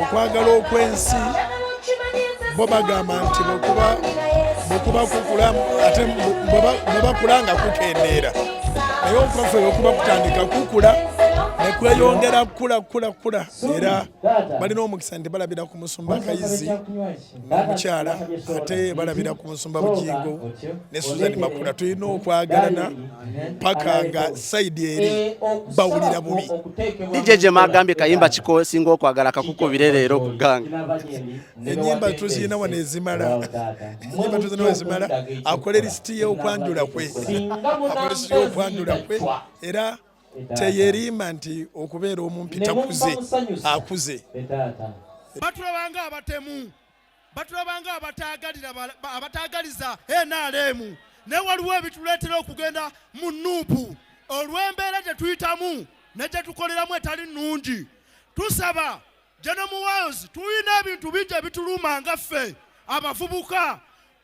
okwagala okwensi bo bagamba nti bwekuba kukula ate bwe bakula nga kukendeera naye okwaffe bwekuba kutandika kukula nekweyongera kukula era balina omukisa nti balabira ku musumba Kayizi n'omukyala ate balabira ku musumba Bugingo ne Suzan Makula. Tulina okwagalana paka nga saidi eri bawulira bubi. DJ Jema agambye kayimba kiko singa okwagala kakukubire leero ku ganga. Ennyimba tuzina wano ezimala. Ennyimba tuzina ezimala akola lisiti y'okwanjula kwe. Akola lisiti y'okwanjula kwe era teyerima nti okubeera omumpita akuze. Batulabanga abatemu, batulabanga abatagaliza NRM ne waliwo ebituleetera okugenda mu nuupu olw'embeera gye tuyitamu ne gye tukoleramu etali nnungi. Tusaba General Muwoozi tulina ebintu bingi ebituluma nga ffe abavubuka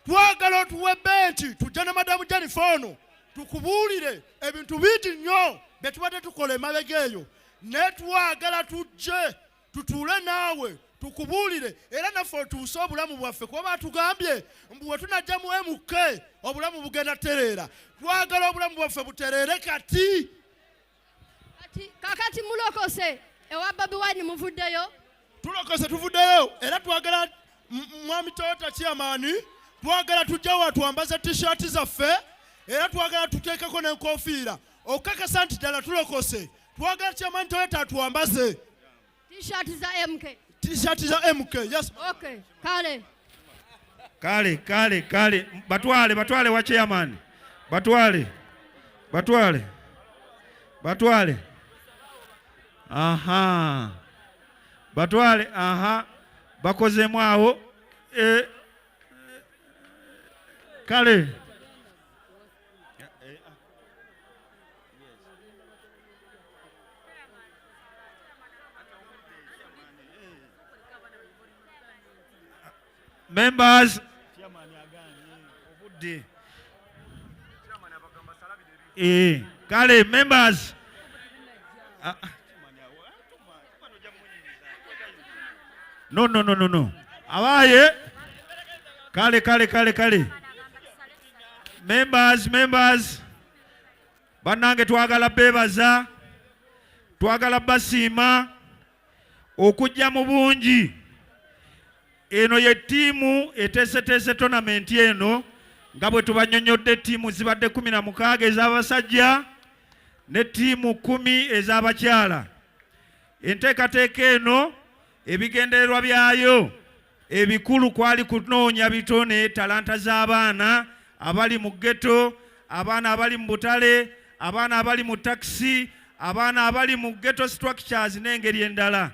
twagala otuwe benchi tujja ne Madamu Jennifer ono tukubuulire ebintu bingi nnyo bye tubadde tukola emabega eyo ne twagala tujje tutuule naawe tukubuulire era naffe otuuse obulamu bwaffe kuba batugambye mbu we tunajja mu MK obulamu bugenda tereera. Twagala obulamu bwaffe butereere kati. Kakati mulokose ewa Bobi Wine muvuddeyo. Tulokose tuvuddeyo era twagala Mwami Toyota Chairman twagala tujja wa tuambaze t-shirt zaffe era twagala tuteekeko n'enkofiira okakasa nti ddala tulokose. Twagala Chairman Toyota tuambaze t-shirt za MK. T-shirt za MK, yes. Okay, kale. Batwale wa Chairman. Batwale. Aha. Batwale, aha. Bakozemu awo. Kale. Members, kale members. No. Abaye. Kale. Members. Banange twagala bebaza. Twagala basiima okujja mu bungi. Eno ye tiimu eteeseteese tournament eno nga bwe tubanyonyodde tiimu zibadde 16 ez'abasajja ne tiimu 10 ez'abakyala. Enteekateeka eno ebigendererwa byayo ebikulu kwali kunoonya bitone talanta z'abaana abali mu ghetto, abaana abali mu butale, abaana abali mu taxi, abaana abali mu ghetto structures n'engeri endala.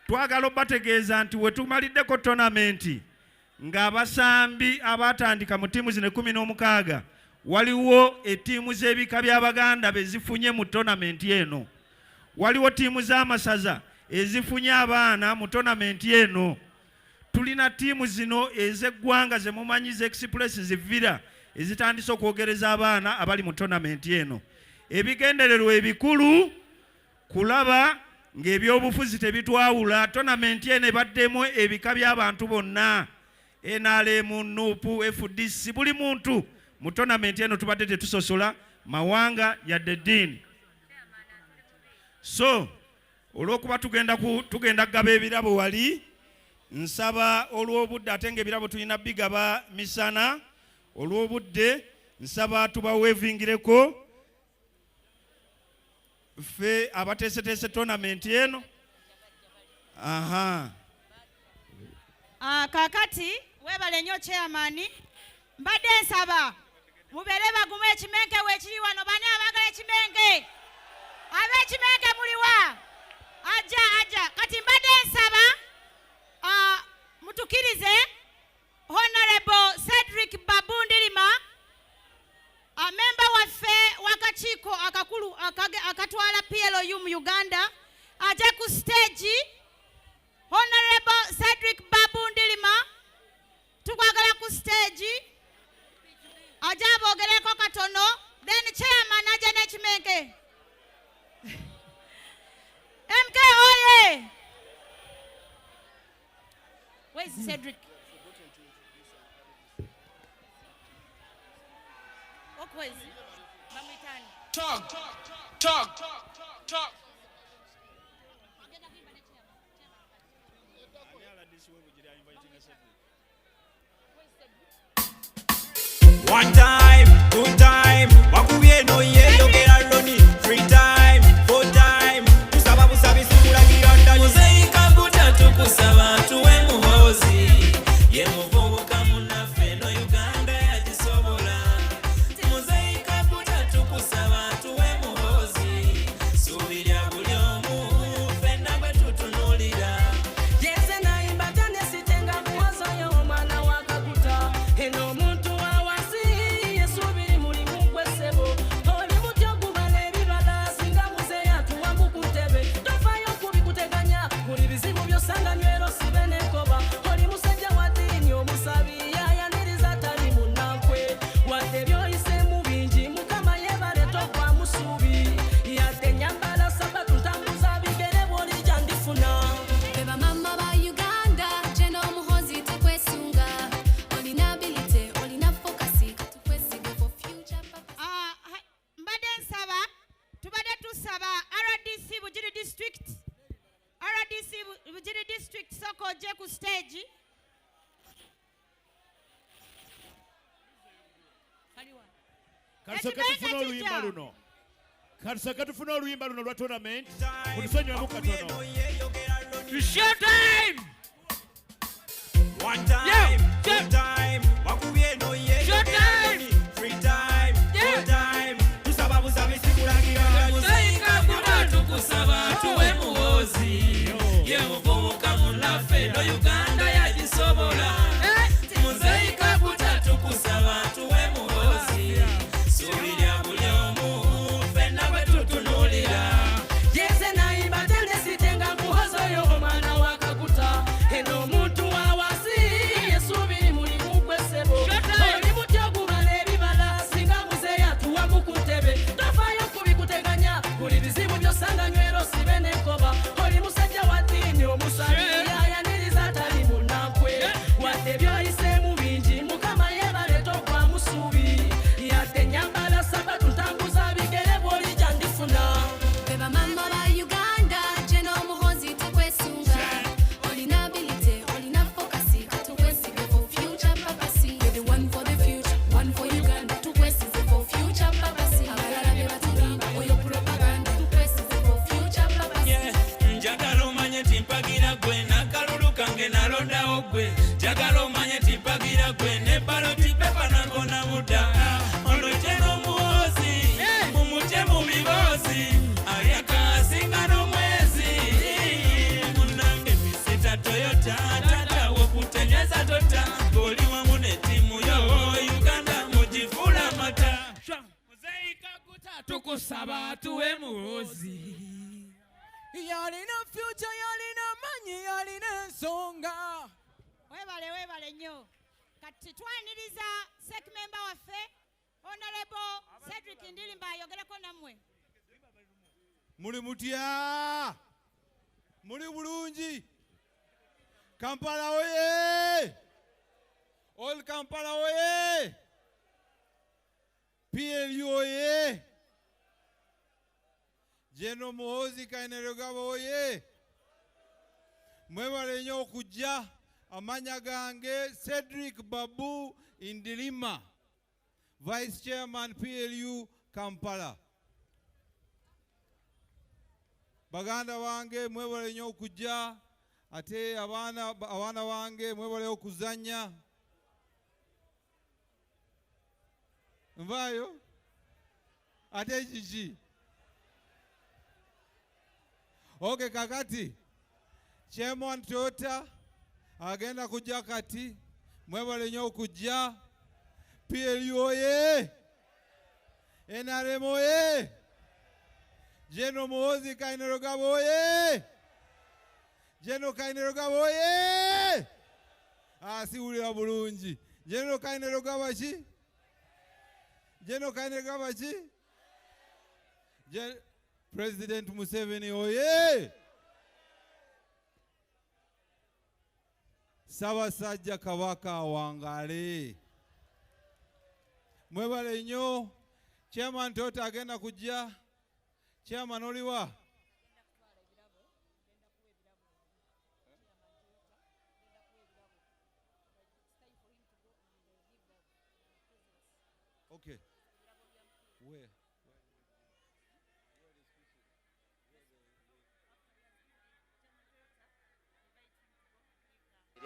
Twagala bategeeza nti we tumaliddeko tournament ng'abasambi abatandika mu tiimu zino 16 waliwo ettiimu z'ebika by'Abaganda bezifunye mu tournament eno. Waliwo tiimu z'amasaza ezifunye abaana mu tournament eno. Tulina tiimu zino ez'eggwanga ze mumanyiza express zivira ezitandise okwogereza abaana abali mu tournament eno. Ebigendererwa ebikulu kulaba ng'ebyobufuzi tebitwawula. Tournament eno ebaddemu ebika by'abantu bonna, NRM, NUP, FDC, buli muntu mu tournament eno tubadde tetusosola mawanga yadde ddiini. So olw'okuba tugenda kugaba ebirabo wali, nsaba olw'obudde ate ng'ebirabo tulina bigaba misana, olw'obudde nsaba tubaweevingireko fe abateeseteese tournament eno. Aha. Kakati webale nnyo Chairman, mbadde nsaba mubeere bagumu ekimenke weekiri wano. Bani abaagala ekimenke? Ab'ekimenke muliwa? Ajja. Kati mbadde nsaba mutukirize Honorable Cedric Babu Ndilima, amemba waffe w'akakiiko akakulu akatwala PLU mu Uganda, aje ku stage. Honorable Cedric Babu Ndilima, tukwagala ku stage aje abogereko katono, then Chairman aje n'ekimenke. MK oye! Where is Cedric? Okwezi. Bamwitani. Talk. One time, good time, wakubye no ye yogera loni, free time, full time, tusaba busabi sibulagira ndani. Muzeika gutatu kusaba tuwe muhozi, ye muvubuka munaffe no Uganda yagisobola. Muzeika gutatu kusaba tuwe muhozi, subirya buli omu, ffenna bwe tutunulira. Yeze nayimba tane sitenga muhozo yo omwana wakaguta, eno omuntu stage. Katusaka tufuna oluyimba luno lwa tournament. Kutusonyiwamu katono. Show time! One time, two time, wakubye no ye yogera loni, free time, full time, tusaba busabi sibulagira. Muzeika gutatu kusaba tuwe muhozi, ye muvubuka munaffe no Uganda yagisobola. Muzeika gutatu kusaba tuwe muhozi, subirya buli omu, ffenna bwe tutunulira. Yeze nayimba tene sitenga muhozo yo omwana wakaguta, eno omuntu awasi yesubiri muli mugwesebo. Oli mutya gubala ebibala singa muzeeya tuwa mukutebe, tofaayo kubikuteganya buli bizibu byosanga nywero sibe n'enkoba. Oli musajja wa ddiini omusabi yayaniriza atali munankwe, wadde byoyiseemu bingi Mukama yeebaleeta okwa musuubi, yadde nyambala sabatu ntambuza bigere bw'olijja ndifuna. Beba mama ba Uganda, jeno muhozi tukwesunga. Olina ability, olina focus, tukwesiga for future purpose. You're the one for the future, one for Uganda. Tukwesiga for future purpose. Abalala be batulimba, oyo propaganda. Tukwesiga for future purpose. Njagala omanye timpagira gwe n'akalulu kange nalondawo gwe. Njagala omanye timpagira gwe ne baloti pepa nangona muda. Ono jeno muhozi, mumutye mu bibozi, ayaka asinga n'omwezi. Munange misita Toyota, tata wokutenyeza tota. Oli wamu ne ttiimu yo, Uganda mugifuula mata. Muzeika gutatu kusaba tuwe muhozi. Yalina future, yalina manyi, yalina ensonga. Webale nnyo. Kati twaniriza sek member waffe Honorable Cedric Ndilimba ayogereko nammwe. Muli mutya? Muli bulungi? Kampala oye! All Kampala oye! PLU oye! Jeno Muhoozi Kainerugaba oye! Mwebale nnyo okujja. Amanya gange Cedric Babu Ndilima, Vice Chairman PLU Kampala. Baganda wange mwebale nnyo okujja, ate abaana wange mwebale okuzanya. Nvayo? Ate kiki? Okay, kakati Chairman Toyota agenda kujja kati, mwebale nnyo okujja. PLU oye! NRM oye! Jeno Muhoozi Kainerugaba oye! Jeno Kainerugaba oye! Siwulira bulungi. Jeno Kainerugaba ki? Jeno Kainerugaba ki? President Museveni oye! Ssaabasajja Kabaka awangale. Mwebale nnyo. Chairman Tota agenda kujja. Chairman oliwa? Okay. Where?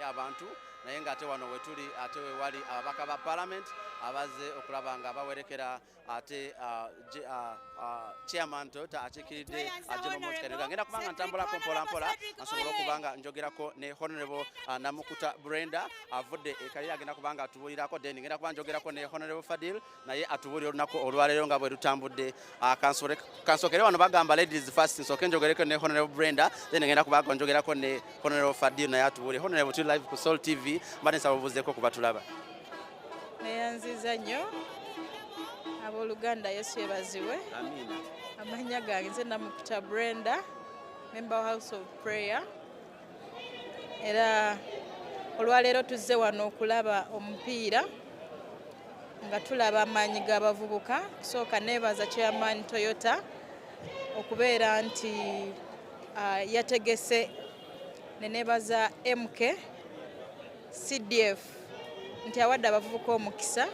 Abantu naye ng'ate wano wetuli ate wewali ababaka ba parliament abaze okulaba nga bawerekera ate chairman Tota akikiridde General Mochikaniga. Ngenda kubanga ntambulako mpolampola nsobola okubanga njogerako ne Honorable Namukuta Brenda avudde ekalira agenda kubanga atubuulirako, then ngenda kubanga njogerako ne Honorable Fadil naye atubuulira olunaku olwaleero nga bwe lutambudde. Kansokere wano bagamba ladies first, nsooke njogereko ne Honorable Brenda, then ngenda kubanga njogerako ne Honorable Fadil naye atubuulire. Honorable tuli live ku Soul TV, mbadde nsaba obuuzeeko ku batulaba. Neyanziza nnyo abooluganda Yesu yebaziwe. Amina. Amannya gange nze Namukuta Brenda, member House of Prayer. Era olwaleero tuzze wano okulaba omupiira nga tulaba amaanyi g'abavubuka. Kusooka neebaza Chairman Toyota okubeera nti yategese, ne neebaza MK CDF nti awadde abavubuka omukisa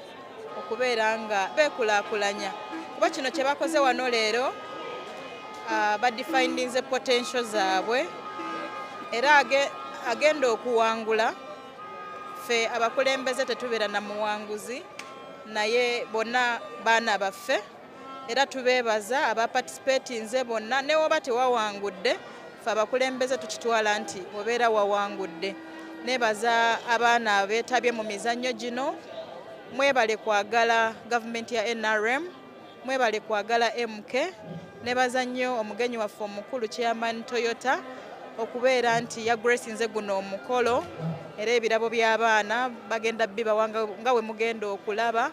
okubeera nga beekulaakulanya. Kuba kino kye bakoze wano leero badefindinze potential zaabwe era agenda okuwangula. Ffe abakulembeze tetubeera na muwanguzi, naye bonna baana baffe era tubeebaza abaparticipatinze bonna. Ne woba tewawangudde, ffe abakulembeze tukitwala nti obeera wawangudde. Nebaza abaana abeetabye mu mizannyo gino. Mwebale kwagala gavumenti ya NRM, mwebale kwagala MK. Nebaza nnyo omugenyi waffe omukulu Chairman Toyota okubeera nti yagracinze guno omukolo, era ebirabo by'abaana bagenda bibawanga nga we mugenda okulaba.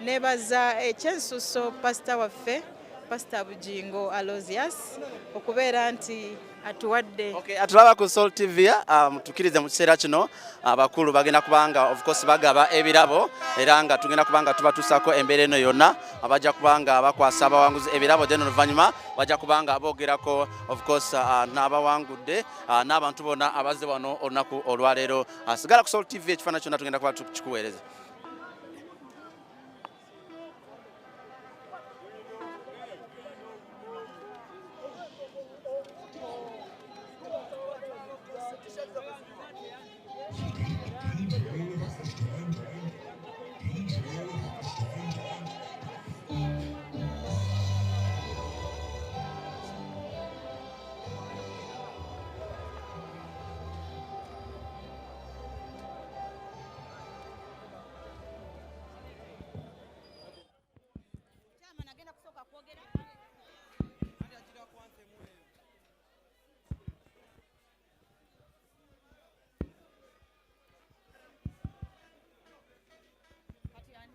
Nebaza ekyensuso pastor waffe Pastor Bujingo Alozias okubeera nti atuwadde. Okay, atulaba ku Soul TV tukirize mu kiseera kino abakulu bagenda kubanga of course bagaba ebirabo era nga tugenda kubanga tubatusako embeera eno yonna abajja kubanga bakwasa abawanguzi ebirabo, then oluvannyuma bajja kubanga boogerako of course n'abawangudde n'abantu bonna abazze wano olunaku olwaleero. Sigala ku Soul TV, ekifaananyi kyonna tugenda kuba tukikuweereza.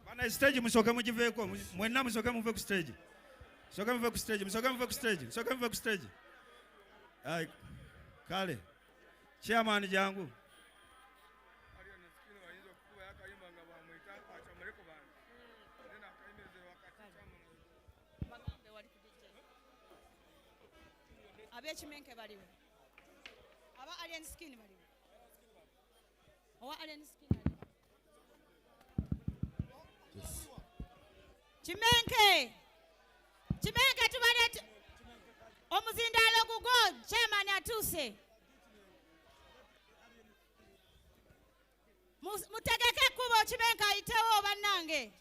Bana stage musoke mugiveeko, mwenna musoke muve ku stage. Musoke muve ku stage, musoke muve ku stage, musoke muve ku stage. Ai kale. Chairman jangu. Abekimenke baliwo. Aba alien skin baliwo. Owa alien skin baliwo. Chimenke tubale omuzindalo gugo Chairman atuse. Mutegeke kubo Chimenke ayitewo bannange.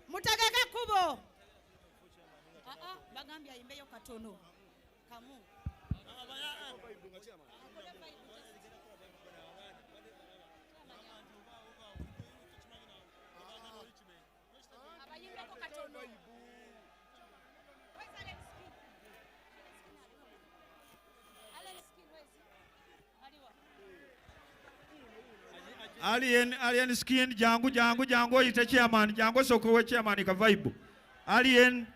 Mutegeke kubo. Bagambye ayimbeyo katono. Kamu. Alien skin jangu oyite Chairman jangu sokowe Chairman ka vibe. Alien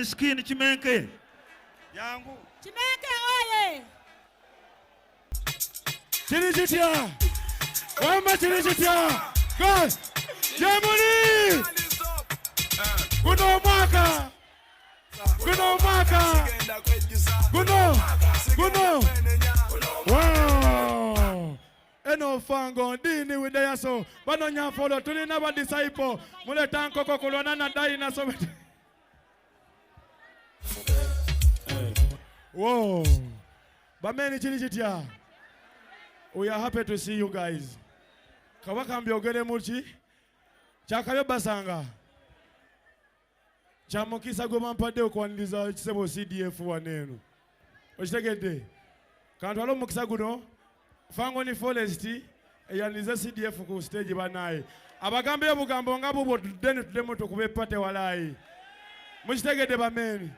skin Chimenke. Jangu. Chimenke oye. Chili chitya. Wama chili chitya. Guys. Germany. Guno mwaka. Guno mwaka. Guno. Wow. Eno fango dini with the so. Bano nya follow tuli na ba disciple. Mule tanko kokolona na dinosaur. Whoa. Bameni chili chitya. We are happy to see you guys. Kawakambi ogere muchi. Chakayo basanga. Chamokisa goma mpade okwaniriza kisebo CDF wanenu. Ochitegedde. Kantu alo mukisa guno fango ni forest eyaniza CDF ku stage banaye. Abagambe obugambo nga bubo tudene tudemo tukube pate walayi. Muchitegedde bameni.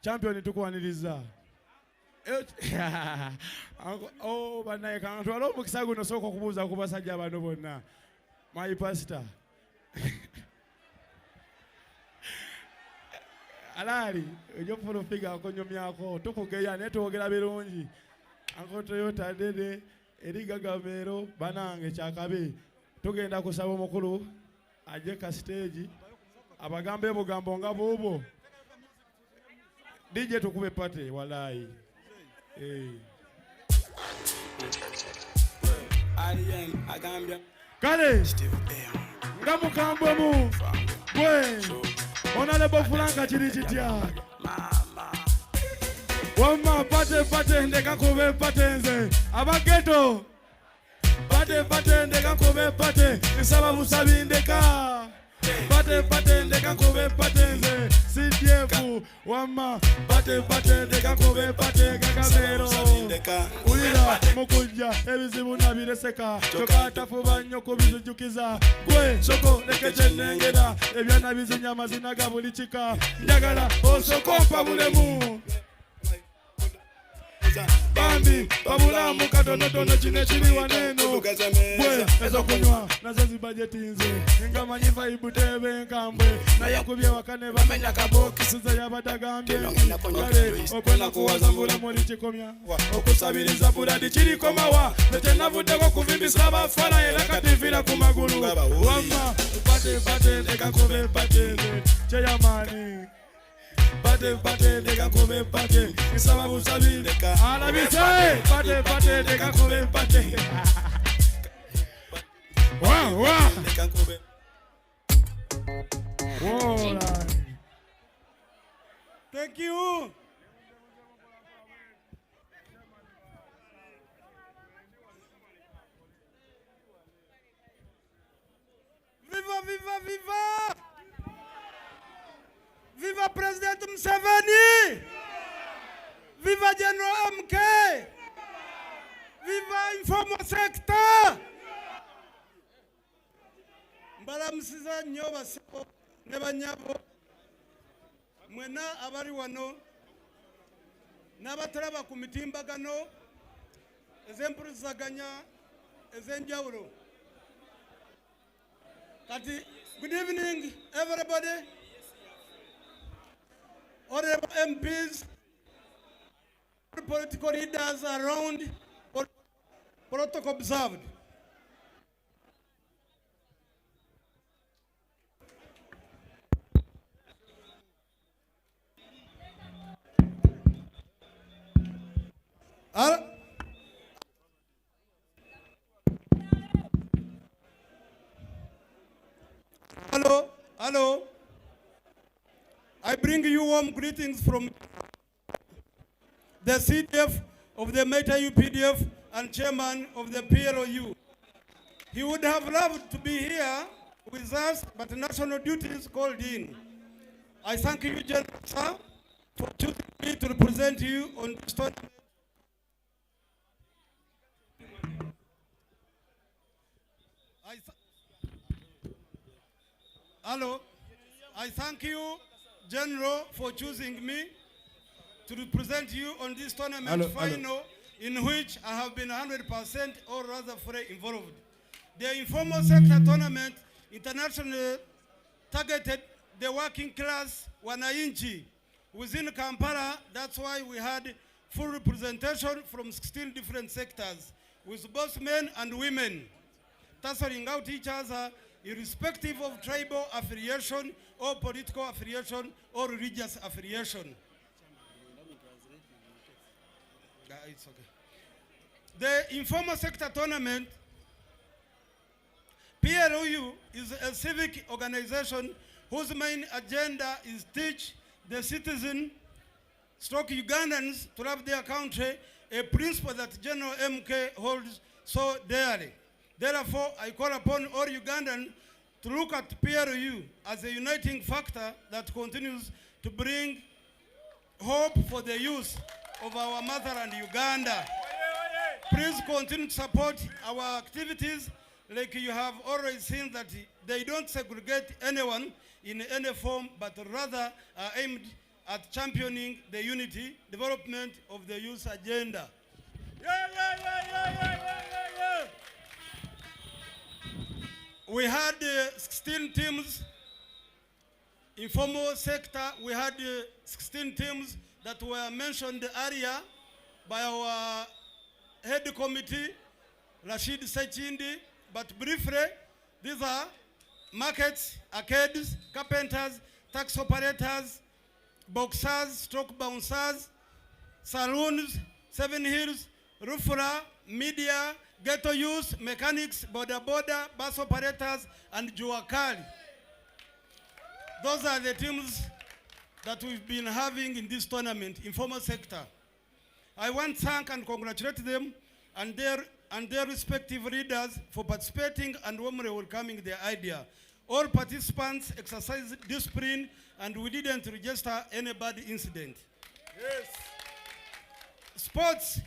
Champion tukwaniriza. Oh banaye kantu alo mukisa guno soko kubuza kubasajja bano bonna. My pastor. Alali, ejo fulo figa konyomyako tukugeya netwogera birungi. Anko Toyota dede eriga gavero banange kyakabe. Tugenda kusaba omukulu aje ka stage. Abagambe bugambo nga bobo. DJ tukube pate walayi. Kale ngamukambwe mu gwe onalebo fulanga chiri chitya wama pate ndeka kube pate nze abageto pate ndeka kube pate nsaba musabi ndeka pate ndeka kube pate nze CDF wama pate ndeka kube pate gagabero ulira mukujja ebizibu nabireseka tokatafuba nnyo kubizujukiza gwe soko lekeje nengera ebyana bizinyama zinaga buli kika njagala osokompa bulemu bambi babulamu katonotono kino kiri waneno bwe ezokunywa nazo zibajeti nze ngamanyi vibe tebe nkambwe naye kubye wakane bamenya kabokisiza yabadagambye kale okwena kuwaza mbulamu likikomya okusabiriza buladi kirikomawa tetenavuddeko kuvimbisa abafala era kativira ku magulu wamma pate ndekakube pate kyeyamaani pate ndeka kube pate isaba busabi alabise pate ndeka kube pate wa ndeka kube wola. Thank you. Viva! Viva President Museveni! Viva General MK! Viva informal sector! Mbalamusiza nnyo basebo ne banyabo mwena abali wano n'abatalaba ku mitimbagano ez'empulizaganya ez'enjawulo. Kati, good evening everybody. Honorable MPs, political leaders around, protocol observed. Hello. I bring you warm greetings from the CDF of the Meta UPDF and chairman of the PLOU. He would have loved to be here with us, but national duties called in. I thank you, General Sir, for choosing me to represent you on this tournament. I thank you, General, for choosing me to represent you on this tournament final, in which I have been 100% or rather fully involved. The informal sector tournament internationally targeted the working class wananchi within Kampala. That's why we had full representation from 16 different sectors, with both men and women, tussling out each other irrespective of tribal affiliation or political affiliation or religious affiliation. It's okay. The informal sector tournament, PLOU, is a civic organization whose main agenda is teach the citizen stroke Ugandans to love their country, a principle that General MK holds so dearly. Therefore, I call upon all Ugandans to look at PLU as a uniting factor that continues to bring hope for the youth of our motherland, Uganda. Please continue to support our activities, like you have always seen that they don't segregate anyone in any form, but rather are aimed at championing the unity, development of the youth agenda. We had 16 teams, informal sector, we had 16 teams that were mentioned earlier by our head committee, Rashid Sechindi, but briefly, these are markets, arcades, carpenters, tax operators, boxers, stroke bouncers, saloons, Seven Hills, roofera, media, ghetto youth, mechanics, border, bus operators, and Juakali. Those are the teams that we've been having in this tournament, informal sector. I want to thank and congratulate them and their respective leaders for participating and warmly welcoming their idea. All participants exercised discipline and we didn't register any bad incident. Yes. Sports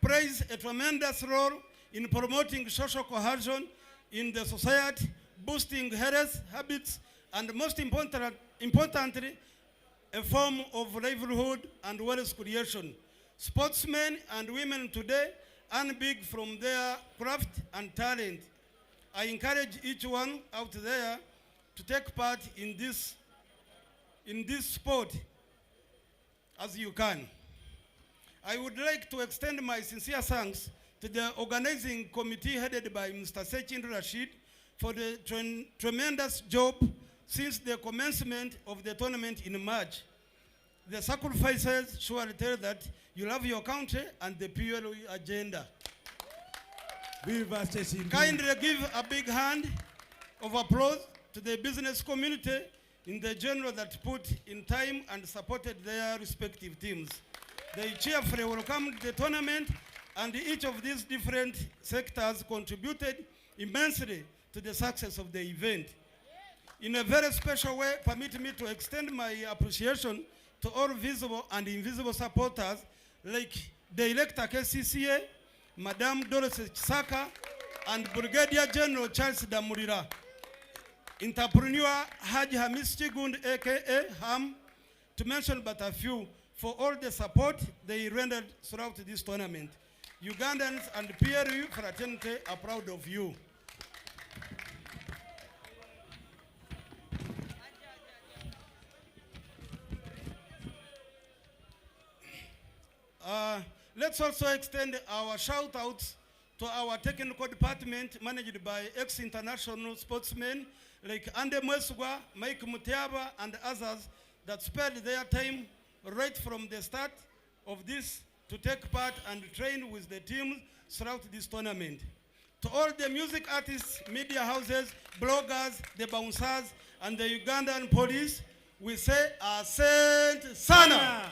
plays a tremendous role in promoting social cohesion in the society, boosting health habits, and most importantly, a form of livelihood and wealth creation. Sportsmen and women today earn big from their craft and talent. I encourage each one out there to take part in this sport as you can. I would like to extend my sincere thanks to the organizing committee headed by Mr. Sechin Rashid for the tremendous job since the commencement of the tournament in March. The sacrifices surely tell that you love your country and the PLO agenda. Kindly give a big hand of applause to the business community in the general that put in time and supported their respective teams. They cheerfully welcomed the tournament, and each of these different sectors contributed immensely to the success of the event. In a very special way, permit me to extend my appreciation to all visible and invisible supporters like Director KCCA, Madame Dorothy Chisaka, and Brigadier General Charles Damurira. Entrepreneur Haji Hamis Chigund, aka Ham, to mention but a few, for all the support they rendered throughout this tournament. Ugandans and PRU fraternity are proud of you. Let's also extend our shout outs to our technical department managed by ex-international sportsmen like Ande Mwesugwa, Mike Mutiaba, and others that spared their time right from the start of this to take part and train with the team throughout this tournament. To all the music artists, media houses, bloggers, the bouncers, and the Ugandan police, we say Asante Sana.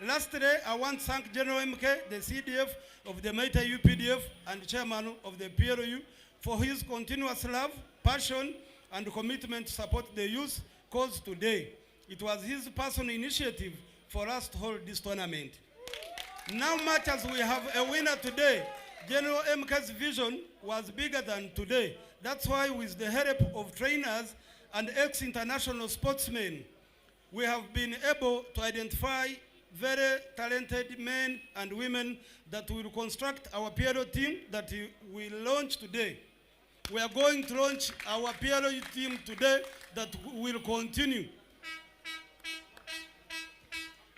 Lastly, I want to thank General MK, the CDF of the Meta UPDF, and chairman of the PLU for his continuous love, passion, and commitment to support the youth cause today. It was his personal initiative for us to hold this tournament. Now much as we have a winner today, General MK's vision was bigger than today. That's why with the help of trainers and ex-international sportsmen, we have been able to identify very talented men and women that will construct our PLO team that we launch today. We are going to launch our PLO team today that will continue.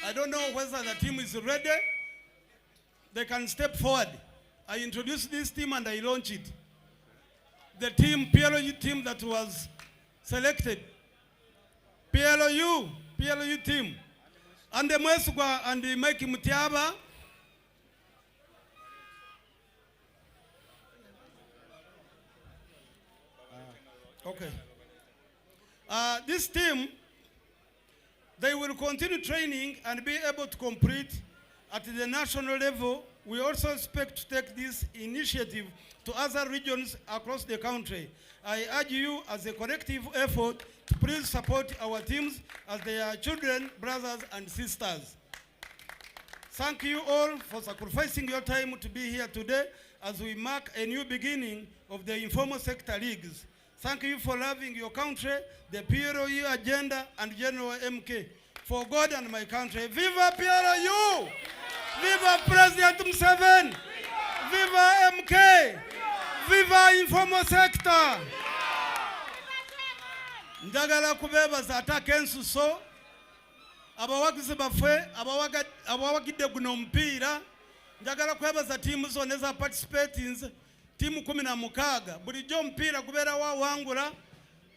I don't know whether the team is ready. They can step forward. I introduced this team and I launched it. The team, PLU team that was selected. PLU team. And the Mwesugwa and the Mike Mutiaba. Okay. This team, they will continue training and be able to compete at the national level. We also expect to take this initiative to other regions across the country. I urge you as a collective effort to please support our teams as they are children, brothers and sisters. Thank you all for sacrificing your time to be here today as we mark a new beginning of the informal sector leagues. Thank you for loving your country, the PLU agenda, and General MK. For God and my country, viva PLU! Viva President Museveni! Viva MK! Viva informal sector! Njagala kubebaza atake ensuso abawagizi baffe abawagidde guno omupiira. Njagala kwebaza tiimu zonna eza participating tiimu 16 bulijjo omupiira gubeera wawangula.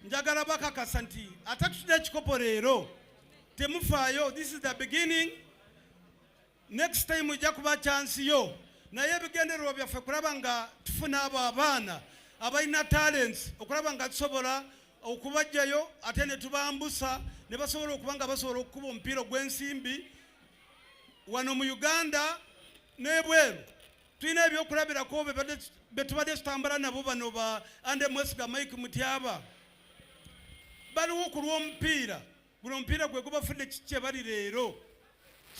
Njagala bakakasa nti atatudde ekikopo leero temufaayo. This is the beginning. Next time ujja kuba chance yo. Naye ebigendererwa byaffe kulaba nga tufuna abo abaana abalina talents okulaba nga tusobola okubajjayo ate ne tubambusa ne basobola okuba nga basobola okukuba omupiira gw'ensimbi wano mu Uganda n'ebweru. Tulina ebyokulabirako be tubadde tutambula nabo bano ba Ande Mwesiga Mike Mutiaba. Baliwo ku lw'omupiira. Guno omupiira gwe gubafudde kye bali leero.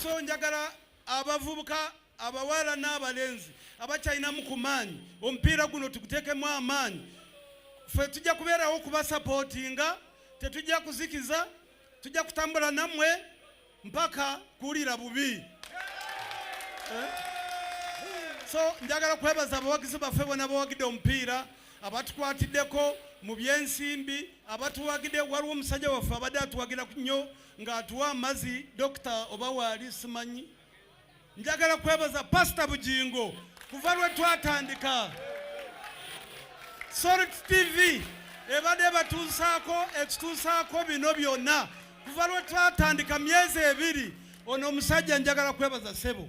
So njagala abavubuka abawala n'abalenzi abakyalinamu ku maanyi omupiira guno tuguteekemu amaanyi. Ffe tujja kubeerawo kubasapootinga, tetujja kuzikiza, tujja kutambula nammwe mpaka kuwulira bubi. So njagala kwebaza abawagizi baffe bonna bawagidde omupiira abatukwatiddeko mu byensimbi abatuwagidde. Waliwo omusajja waffe abadde atuwagira nnyo ng'atuwa amazzi dokita oba waali simanyi. Njagala kwebaza Pastor Bujingo kuva lwe twatandika. Salt TV ebadde batuusaako ekituusaako bino byonna kuva lwe twatandika myezi 2. Ono omusajja njagala kwebaza ssebo.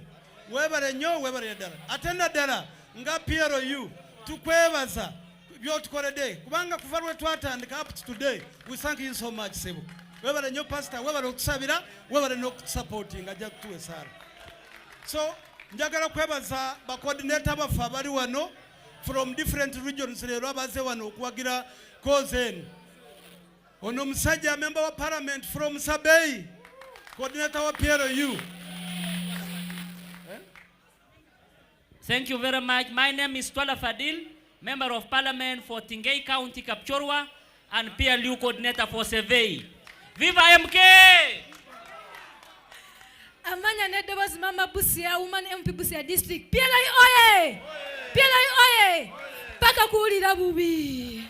Webale nnyo webale ddala. Ate naddala nga PLU tukwebaza by'otukoledde kubanga kuva lwe twatandika up to today. We thank you so much ssebo. Webale nnyo pastor, webale okutusabira, webale n'okutusupportinga ajja kutuwa esaala. So njagala kwebaza ba coordinator baffe abali wano from different regions leero abaze wano okuwagira cause eno. Ono omusajja member wa parliament from Sabei, coordinator wa PLU. Thank you very much. My name is Twala Fadil, Member of Parliament for Tingei County, Kapchorwa, and PLU Coordinator for Survey. Viva MK! Amanya Nedebas Mama Busia, Woman MP Busia District. PLU oye! PLU oye! Paka kuulira bubi.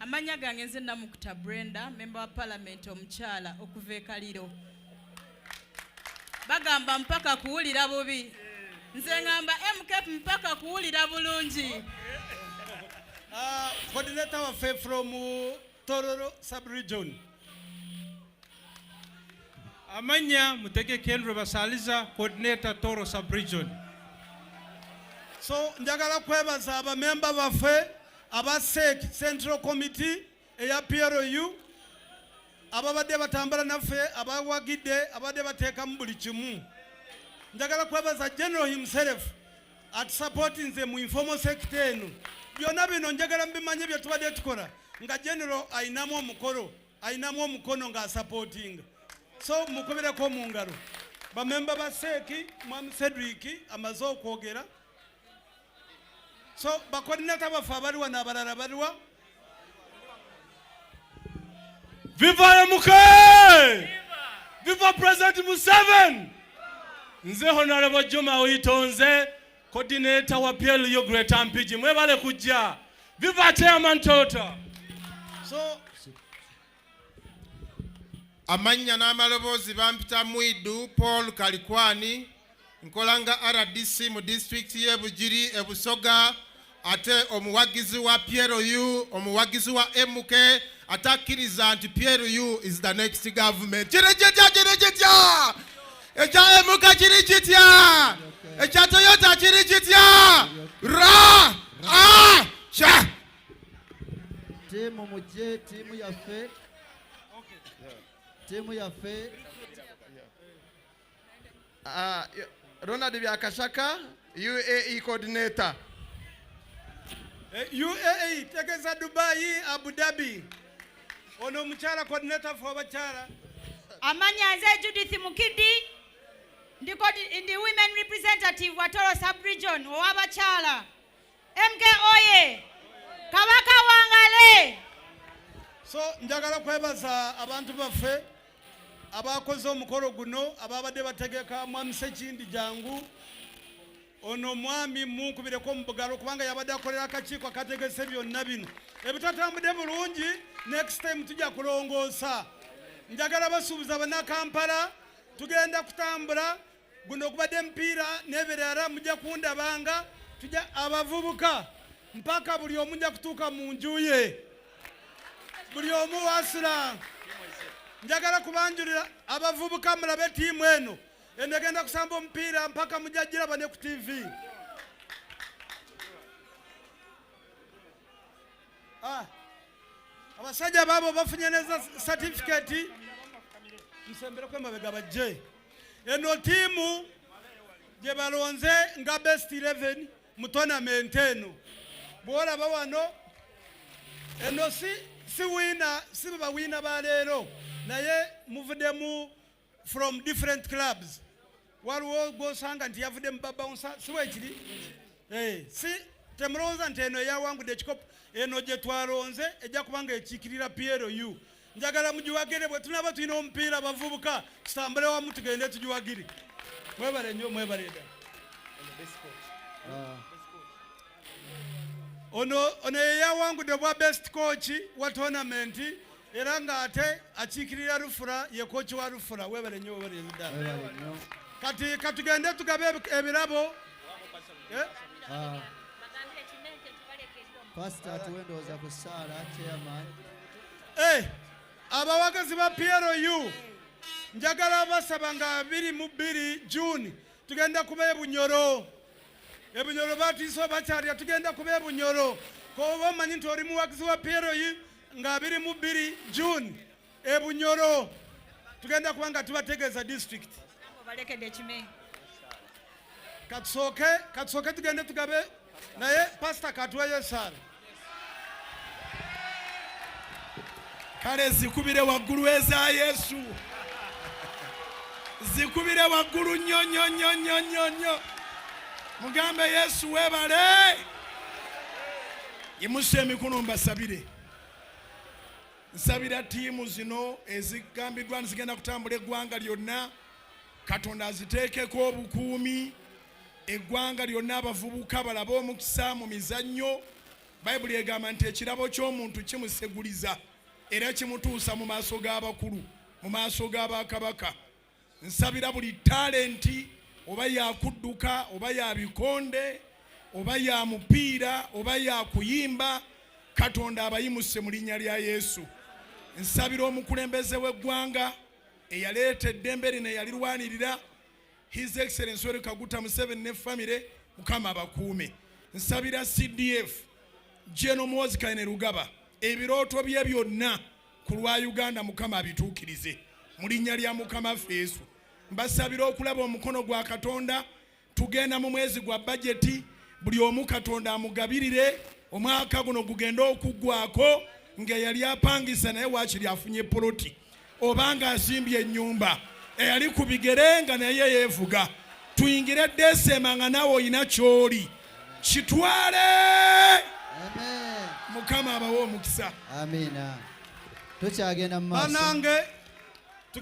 Amanya gange nze Namukuta Brenda, Member wa Parliament omukyala okuva e Kaliro. Bagamba mpaka kuwulira bubi. Nze ngamba MK mpaka kuwulira bulungi. Coordinator waffe from Tororo sub-region. Amanya Mutegeke Henry Basaliza, coordinator Toro sub-region. So njagala kwebaza abamemba baffe aba SEC Central Committee eya PLU ababadde batambula naffe abawagidde abadde bateekamu buli kimu. Njagala kwebaza General himself at supporting them mu informal sector eno. Byonna bino njagala mbimanye bye tubadde tukola nga General ayinamu omukono nga supporting. So mukubireko mu ngalo. Bamemba ba SEC Mwami Cedric amaze okwogera. So bakoordinata baffe abaliwa n'abalala baliwa. Viva MK! Viva President Museveni! Nze Honorable Juma Oyitonze, coordinator wa PLU Greater Mpigi. Mwebale kujja. Viva Chairman Tota! So Amannya n'amaloboozi bampita Mwidu Paul Kalikwani, nkolanga RDC mu district y'e Bugiri e Busoga, ate omuwagizi wa PLU, omuwagizi wa MK, atakkiriza nti PLU is the next government. Kiri kitya! Ekya MK kiri kitya! Ekya Toyota kiri kitya! Ra! Ah! Cha! Timu muje, timu yaffe. Timu yaffe. Ronald Byakashaka, UAE coordinator. UAE tegeza Dubai, Abu Dhabi. Ono mukyala coordinator for bakyala. Amanya nze Judith Mukidi ndi women representative wa Toro sub-region ow'abakyala. MK oye! Kabaka wangale! So njagala kwebaza abantu baffe abakoze omukolo guno ababadde bategeka Mwami Sekindi Jangu. Ono mwami munkubireko mu bugalo kubanga yabadde akolera akakiiko akategese byonna bino. Ebitatambudde bulungi, next time tujja kulongoosa. Njagala basuubiza bannakampala tugenda kutambula guno okubadde mpiira n'ebirala mujja kundabanga tujja abavubuka mpaka buli omu nja kutuuka mu nju ye. Buli omu wasula. Njagala kubanjulira abavubuka mulabe ttiimu eno. Endagenda kusamba omupiira mpaka mujajjira bane ku TV. Abasajja baabo bafunye neza certificate. Nsembere kwe mabega bajje. Eno ttiimu gye balonze nga best 11 mu tournament eno. Bwolaba wano eno si wina, si ba wina ba leero. Naye muvuddemu from different clubs. Waliwo gwosanga nti yavudde mu babawunsa siwe kiri. Si temulowooza nti eno eyawangudde ekikopo. Eno gye twalonze ejja kubanga ekiikirira PLU. Njagala mugiwagire bwe tunaba tulina omupiira abavubuka tutambule wamu tugende tugiwagire. Mwebale nnyo mwebale dda. Ono eyawangudde bwa best coach wa tournament era ng'ate akiikirira Rufura ye coach wa Rufura. Webale nnyo webale dda. Kati katugende tugabe ebirabo. Pastor tuwendoza kusala chairman. Abawagazi ba PLU njagala basaba nga 22 June tugenda kuba Bunyoro. Ebunyoro batiso bakyalya tugenda kuba Bunyoro. Ko bamanyi nti oli muwagizi wa PLU nga 22 June Bunyoro tugenda kuba nga tubategeeza district. Balekede kime. Katsoke tugende tugabe naye pastor katwaye sala. Kale zikubire waggulu eza Yesu. Zikubire waggulu nnyo. Mugambe Yesu webale. Yimusa emikono mbasabire. Nsabira ttiimu zino ezigambiddwa zigenda kutambula eggwanga lyonna. Katonda aziteekeko obukuumi. Eggwanga lyonna abavubuka balabe omukisa mu mizannyo. Bayibuli egamba nti ekirabo ky'omuntu kimuseguliza era kimutuusa mu maaso g'abakulu, mu maaso g'abakabaka. Nsabira buli talenti oba yakudduka oba yabikonde oba ya mupiira oba yakuyimba, Katonda abayimuse mu linnya lya Yesu. Nsabira omukulembeze w'eggwanga eyaleeta eddembe lino eyalirwanirira His Excellency Yoweri Kaguta Museveni ne family, Mukama abakuume. Nsabira CDF General Muhoozi Kainerugaba ebirooto bye byonna ku lwa Uganda Mukama abituukirize mu linnya lya Mukama Yesu. Mbasabira okulaba omukono gwa Katonda. Tugenda mu mwezi gwa budget, buli omu Katonda amugabirire omwaka guno gugenda okuggwako nga yali apangisa naye waakiri afunye poloti obanga asimbye ennyumba eyali ku bigere nga naye yeevuga. Tuyingire December nga nawe olina ky'oli kitwale. Mukama abawe omukisa. Amina. Tukyagenda mu maaso. Banange